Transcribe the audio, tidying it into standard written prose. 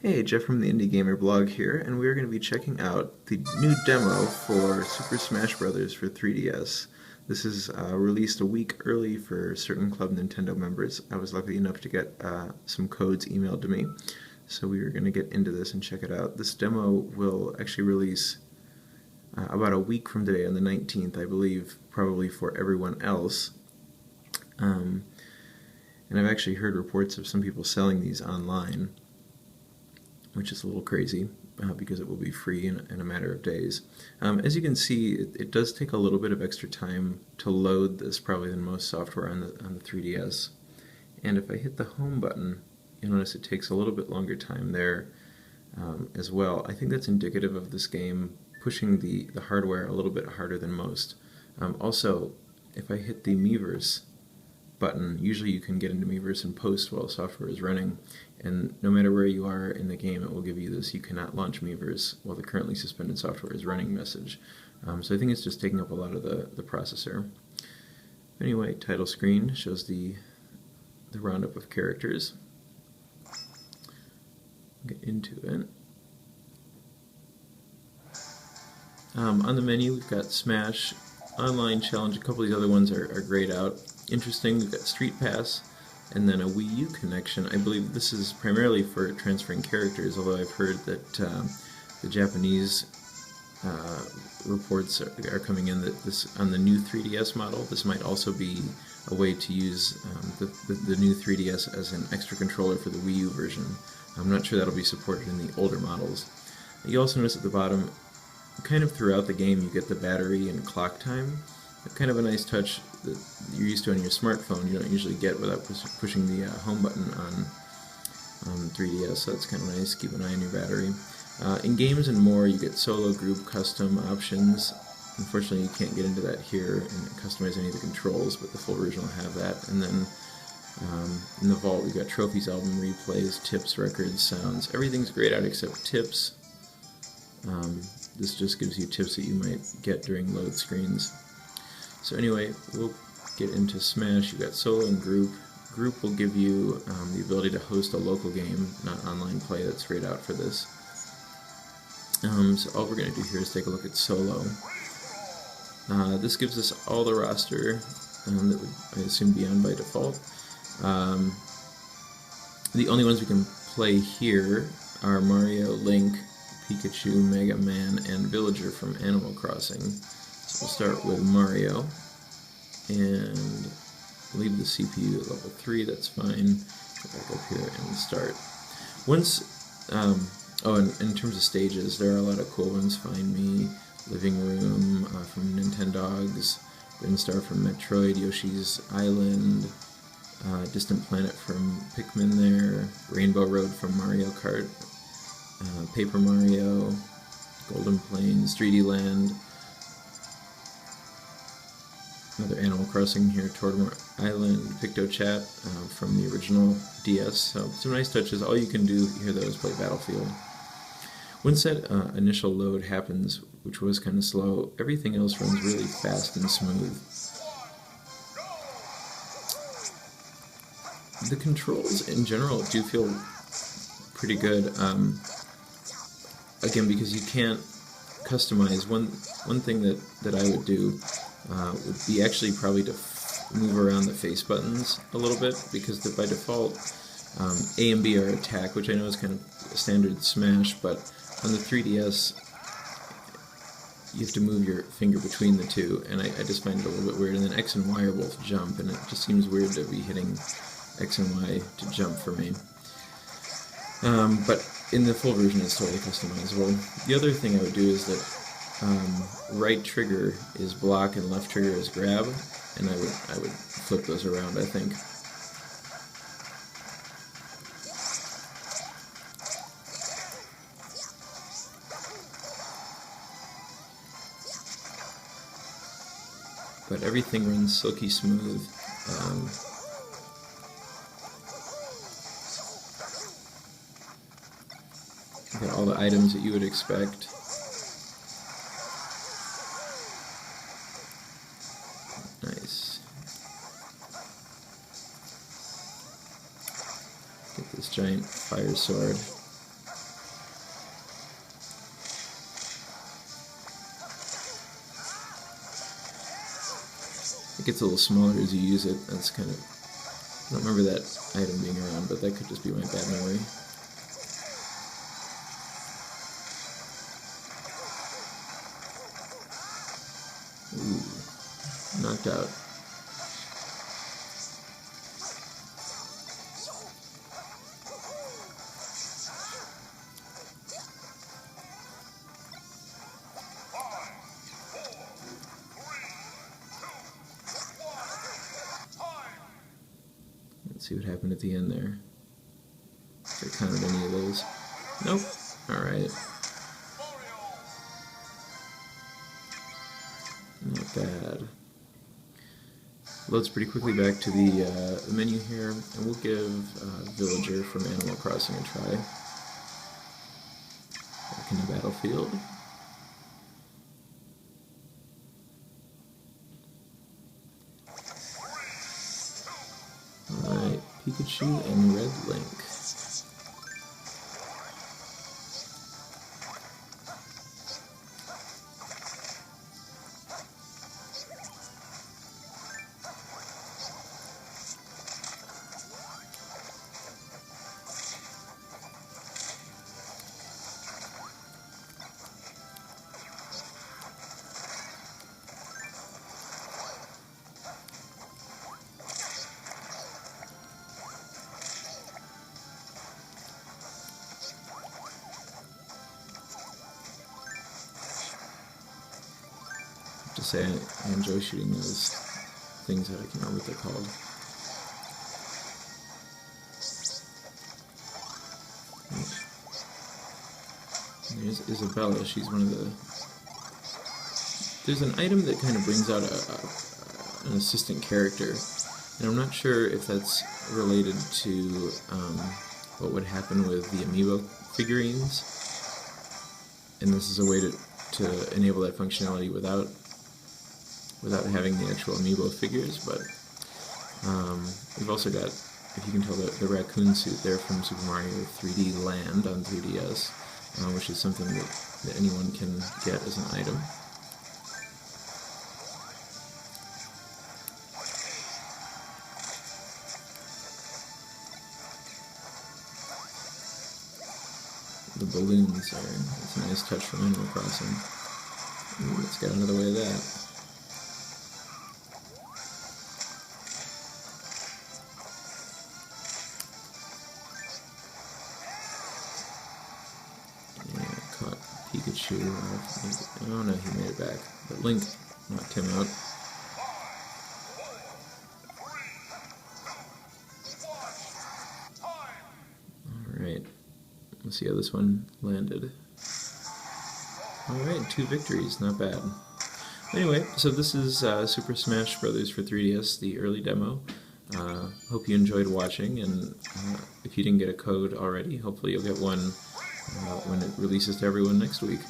Hey, Jeff from the Indy Gamer Blog here, and we're going to be checking out the new demo for Super Smash Bros. For 3DS. This is released a week early for certain Club Nintendo members. I was lucky enough to get some codes emailed to me, so we are going to get into this and check it out. This demo will actually release about a week from today, on the 19th, I believe, probably for everyone else. And I've actually heard reports of some people selling these online, which is a little crazy because it will be free in a matter of days. As you can see, it does take a little bit of extra time to load this, probably than most software on the 3DS. And if I hit the home button, you'll notice it takes a little bit longer time there as well. I think that's indicative of this game pushing the hardware a little bit harder than most. Also, if I hit the Miiverse button, usually you can get into Miiverse and post while software is running, and no matter where you are in the game, it will give you this "you cannot launch Miiverse while the currently suspended software is running" message. So I think it's just taking up a lot of the processor. Anyway, title screen shows the roundup of characters. Get into it. On the menu, we've got Smash, Online Challenge. A couple of these other ones are grayed out. Interesting, we've got Street Pass, and then a Wii U connection. I believe this is primarily for transferring characters, although I've heard that the Japanese reports are coming in that this, on the new 3DS model, this might also be a way to use the new 3DS as an extra controller for the Wii U version. I'm not sure that'll be supported in the older models. You also notice at the bottom, kind of throughout the game, you get the battery and clock time. Kind of a nice touch that you're used to on your smartphone. You don't usually get without pushing the home button on 3DS, so that's kind of nice. Keep an eye on your battery. In games and more, you get solo, group, custom options. Unfortunately, you can't get into that here and customize any of the controls, but the full version will have that. And then in the vault, we've got trophies, album replays, tips, records, sounds. Everything's grayed out except tips. This just gives you tips that you might get during load screens. So anyway, we'll get into Smash. You've got solo and group. Group will give you the ability to host a local game, not online play. That's grayed out for this. So all we're going to do here is take a look at solo. This gives us all the roster that would, I assume, be on by default. The only ones we can play here are Mario, Link, Pikachu, Mega Man, and Villager from Animal Crossing. So we'll start with Mario, and leave the CPU at level 3, that's fine. Go back up here and start. Once, and in terms of stages, there are a lot of cool ones. Find Me, Living Room from Nintendogs, Brinstar from Metroid, Yoshi's Island, Distant Planet from Pikmin there, Rainbow Road from Mario Kart, Paper Mario, Golden Plains, 3D Land, another Animal Crossing here, Tortimer Island, PictoChat from the original DS. So some nice touches. All you can do here though is play Battlefield. Once that initial load happens, which was kind of slow, everything else runs really fast and smooth. The controls in general do feel pretty good. Again, because you can't customize. One thing that I would do would be actually probably to move around the face buttons a little bit, because by default A and B are attack, which I know is kind of standard Smash, but on the 3DS you have to move your finger between the two, and I just find it a little bit weird. And then X and Y are both jump, and it just seems weird to be hitting X and Y to jump for me. But in the full version it's totally customizable. The other thing I would do is that right trigger is block and left trigger is grab, and I would flip those around, I think. But everything runs silky smooth. Got all the items that you would expect. Nice. Get this giant fire sword. It gets a little smaller as you use it. That's kind of... I don't remember that item being around, but that could just be my bad memory. Ooh, knocked out. Let's see what happened at the end there. If I counted any of those. Nope. Alright. Not bad. Loads pretty quickly back to the menu here, and we'll give Villager from Animal Crossing a try. Back in the battlefield. Alright, Pikachu and Red Link. To say I enjoy shooting those things that I can't remember what they're called. And there's Isabella. She's one of the... There's an item that kind of brings out an assistant character, and I'm not sure if that's related to what would happen with the amiibo figurines, and this is a way to enable that functionality without having the actual amiibo figures, but we've also got, if you can tell, the raccoon suit there from Super Mario 3D Land on 3DS, which is something that anyone can get as an item. The balloons there, that's a nice touch from Animal Crossing. Ooh, let's get out of the way of that. Pikachu, oh no, he made it back, but Link knocked him out. Alright, let's see how this one landed. Alright, 2 victories, not bad. Anyway, so this is Super Smash Bros. For 3DS, the early demo. Hope you enjoyed watching, and if you didn't get a code already, hopefully you'll get one when it releases to everyone next week.